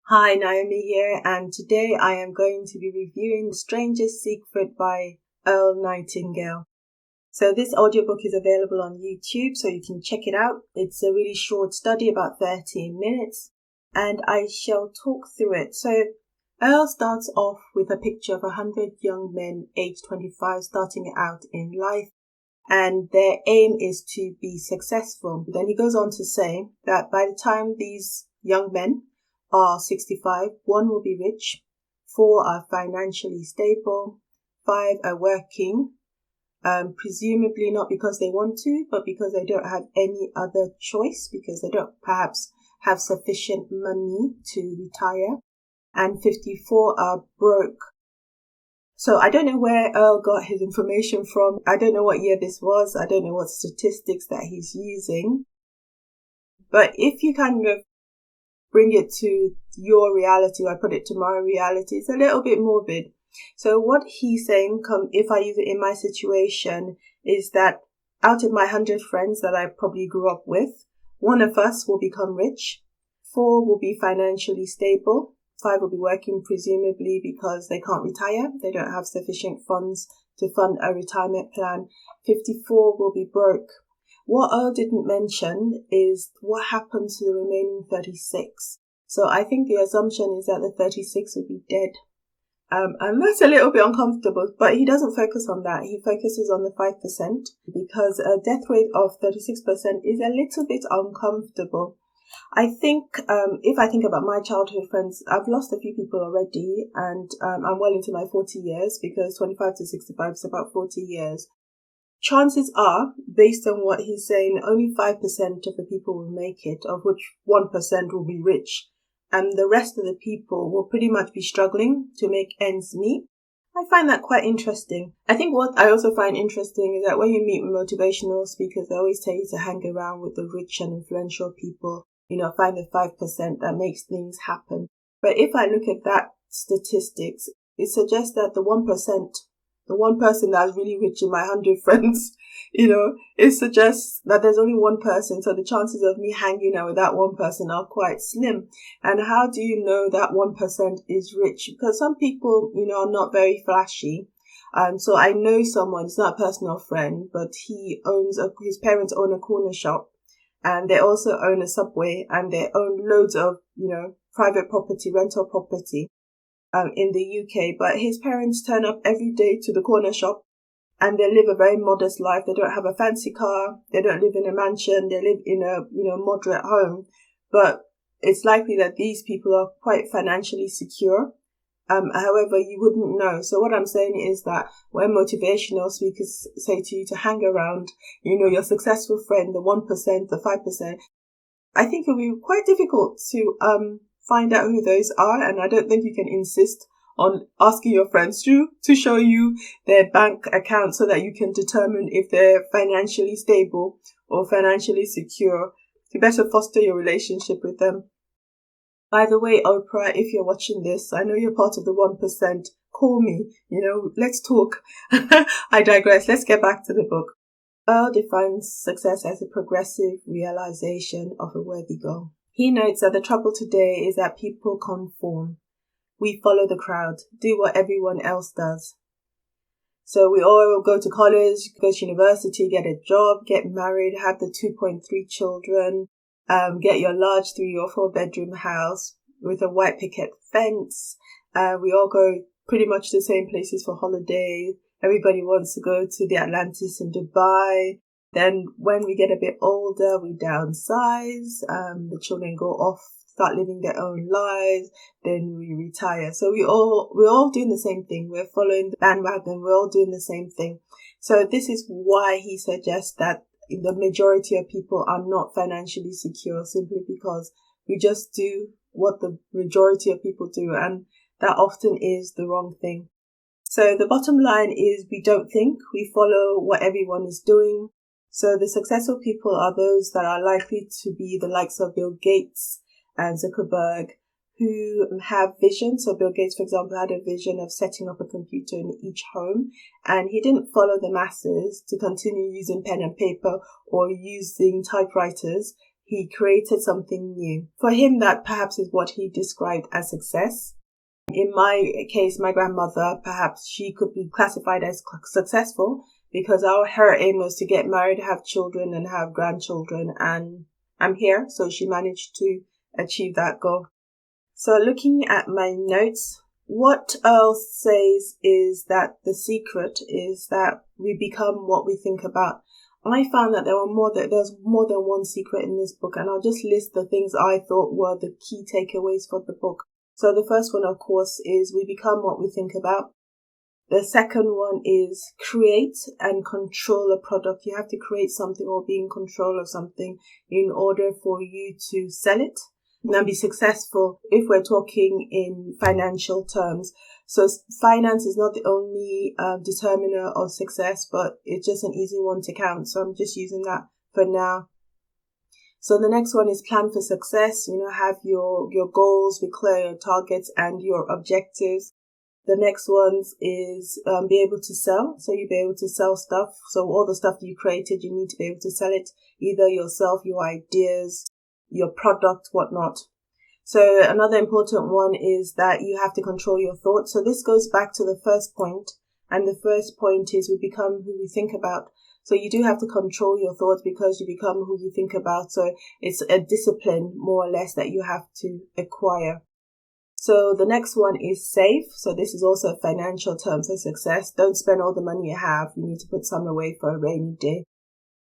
Hi, Naomi here, and today I am going to be reviewing Strangest Secret by Earl Nightingale. So this audiobook is available on YouTube, so you can check it out. It's a really short study, about 13 minutes, and I shall talk through it. So Earl starts off with a picture of 100 young men aged 25 starting out in life, and their aim is to be successful. Then he goes on to say that by the time these young men are 65, 1 will be rich, 4 are financially stable, 5 are working, presumably not because they want to, but because they don't have any other choice, because they don't perhaps have sufficient money to retire, and 54 are broke. So I don't know where Earl got his information from. I don't know what year this was. I don't know what statistics that he's using. But if you kind of bring it to your reality, or I put it to my reality, it's a little bit morbid. So what he's saying, if I use it in my situation, is that out of my 100 friends that I probably grew up with, 1 of us will become rich, 4 will be financially stable, 5 will be working, presumably because they can't retire. They don't have sufficient funds to fund a retirement plan. 54 will be broke. What Earl didn't mention is what happens to the remaining 36. So I think the assumption is that the 36 will be dead. And that's a little bit uncomfortable, but he doesn't focus on that. He focuses on the 5% because a death rate of 36% is a little bit uncomfortable. I think if I think about my childhood friends, I've lost a few people already, and I'm well into my 40 years, because 25 to 65 is about 40 years. Chances are, based on what he's saying, only 5% of the people will make it, of which 1% will be rich. And the rest of the people will pretty much be struggling to make ends meet. I find that quite interesting. I think what I also find interesting is that when you meet with motivational speakers, they always tell you to hang around with the rich and influential people. Find the 5% that makes things happen. But if I look at that statistics, it suggests that the 1%, the one person that's really rich in my 100 friends, it suggests that there's only one person. So the chances of me hanging out with that one person are quite slim. And how do you know that 1% is rich? Because some people, are not very flashy. So I know someone, it's not a personal friend, but his parents own a corner shop, and they also own a Subway, and they own loads of, private property, rental property. In the UK, but his parents turn up every day to the corner shop, and they live a very modest life. They don't have a fancy car. They don't live in a mansion. They live in a, moderate home. But it's likely that these people are quite financially secure. However, you wouldn't know. So what I'm saying is that when motivational speakers say to you to hang around, your successful friend, the 1%, the 5%, I think it'll be quite difficult to, find out who those are, and I don't think you can insist on asking your friends to show you their bank account so that you can determine if they're financially stable or financially secure. You better foster your relationship with them. By the way, Oprah, if you're watching this, I know you're part of the 1%. Call me, let's talk. I digress. Let's get back to the book. Earl defines success as a progressive realization of a worthy goal. He notes that the trouble today is that people conform. We follow the crowd, do what everyone else does. So we all go to college, go to university, get a job, get married, have the 2.3 children, get your large 3 or 4 bedroom house with a white picket fence. We all go pretty much the same places for holidays. Everybody wants to go to the Atlantis in Dubai. Then when we get a bit older, we downsize. The children go off, start living their own lives. Then we retire. So we're all doing the same thing. We're following the bandwagon. We're all doing the same thing. So this is why he suggests that the majority of people are not financially secure, simply because we just do what the majority of people do, and that often is the wrong thing. So the bottom line is we don't think, we follow what everyone is doing. So the successful people are those that are likely to be the likes of Bill Gates and Zuckerberg, who have vision. So Bill Gates, for example, had a vision of setting up a computer in each home, and he didn't follow the masses to continue using pen and paper or using typewriters. he created something new. For him, that perhaps is what he described as success. In my case, my grandmother, perhaps she could be classified as successful because her aim was to get married, have children and have grandchildren, and I'm here. So she managed to achieve that goal. So looking at my notes, what Earl says is that the secret is that we become what we think about. I found that there's more than one secret in this book, and I'll just list the things I thought were the key takeaways for the book. So the first one, of course, is we become what we think about. The second one is create and control a product. You have to create something or be in control of something in order for you to sell it and be successful if we're talking in financial terms. So finance is not the only determiner of success, but it's just an easy one to count. So I'm just using that for now. So the next one is plan for success. Have your goals, be clear your targets and your objectives. The next one is be able to sell. So you'll be able to sell stuff. So all the stuff you created, you need to be able to sell it, either yourself, your ideas, your product, whatnot. So another important one is that you have to control your thoughts. So this goes back to the first point. And the first point is we become who we think about. So you do have to control your thoughts because you become who you think about. So it's a discipline, more or less, that you have to acquire. So the next one is save. So this is also a financial term for success. Don't spend all the money you have. You need to put some away for a rainy day.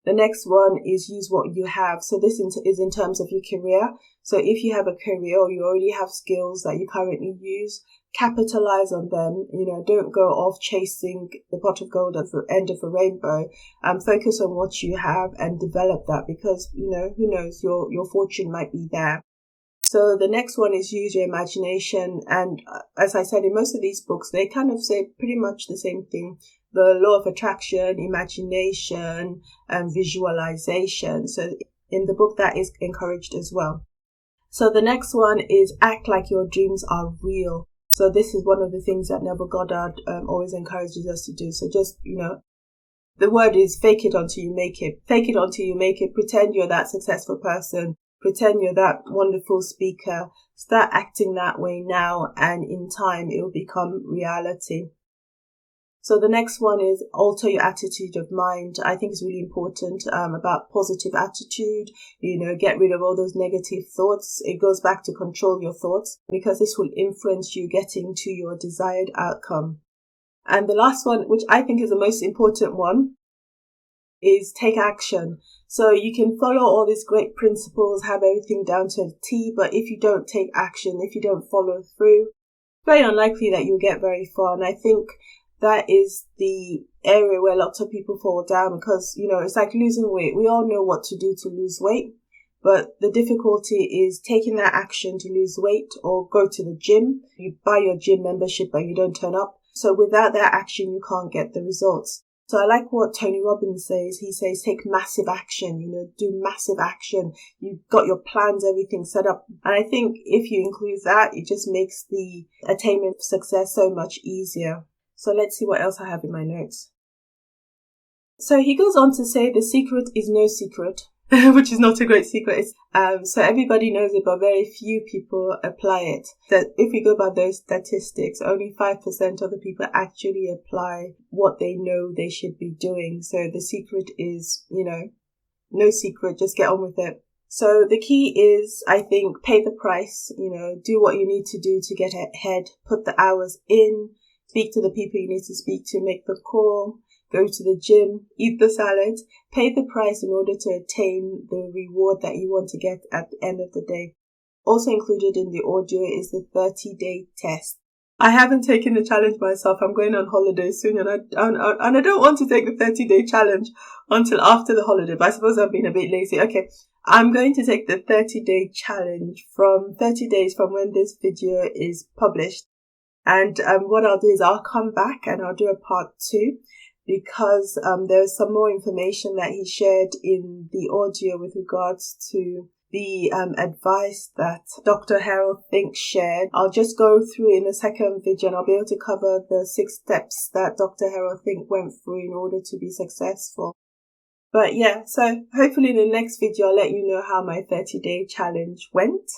The next one is use what you have. So this is in terms of your career. So if you have a career or you already have skills that you currently use, capitalize on them. Don't go off chasing the pot of gold at the end of a rainbow. Focus on what you have and develop that because, who knows, your fortune might be there. So the next one is use your imagination. And as I said, in most of these books, they kind of say pretty much the same thing. The law of attraction, imagination, and visualization. So in the book, that is encouraged as well. So the next one is act like your dreams are real. So this is one of the things that Neville Goddard always encourages us to do. So just, the word is fake it until you make it. Fake it until you make it. Pretend you're that successful person. Pretend you're that wonderful speaker. Start acting that way now, and in time it will become reality. So the next one is alter your attitude of mind. I think it's really important about positive attitude. Get rid of all those negative thoughts. It goes back to control your thoughts because this will influence you getting to your desired outcome. And the last one, which I think is the most important one, is take action. So you can follow all these great principles, have everything down to a T, but if you don't take action, if you don't follow through, it's very unlikely that you'll get very far. And I think that is the area where lots of people fall down because, it's like losing weight. We all know what to do to lose weight, but the difficulty is taking that action to lose weight or go to the gym. You buy your gym membership, but you don't turn up. So without that action, you can't get the results. So I like what Tony Robbins says. He says, take massive action, do massive action. You've got your plans, everything set up. And I think if you include that, it just makes the attainment of success so much easier. So let's see what else I have in my notes. So he goes on to say the secret is no secret, which is not a great secret. So everybody knows it, but very few people apply it. That if we go by those statistics, only 5% of the people actually apply what they know they should be doing. So the secret is, no secret, just get on with it. So the key is, I think, pay the price, do what you need to do to get ahead, put the hours in, speak to the people you need to speak to, make the call, go to the gym, eat the salad, pay the price in order to attain the reward that you want to get at the end of the day. Also included in the audio is the 30-day test. I haven't taken the challenge myself. I'm going on holiday soon and I don't want to take the 30-day challenge until after the holiday, but I suppose I've been a bit lazy. Okay, I'm going to take the 30-day challenge from 30 days from when this video is published. And what I'll do is I'll come back and I'll do a part 2 because there's some more information that he shared in the audio with regards to the advice that Dr. Harold Fink shared. I'll just go through in the second video and I'll be able to cover the 6 steps that Dr. Harold Fink went through in order to be successful. But yeah, so hopefully in the next video, I'll let you know how my 30-day challenge went.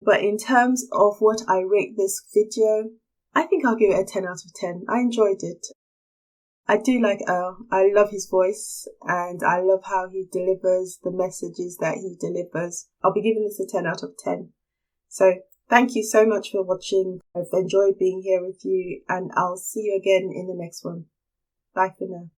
But in terms of what I rate this video, I think I'll give it a 10 out of 10. I enjoyed it. I do like Earl. I love his voice and I love how he delivers the messages that he delivers. I'll be giving this a 10 out of 10. So thank you so much for watching. I've enjoyed being here with you and I'll see you again in the next one. Bye for now.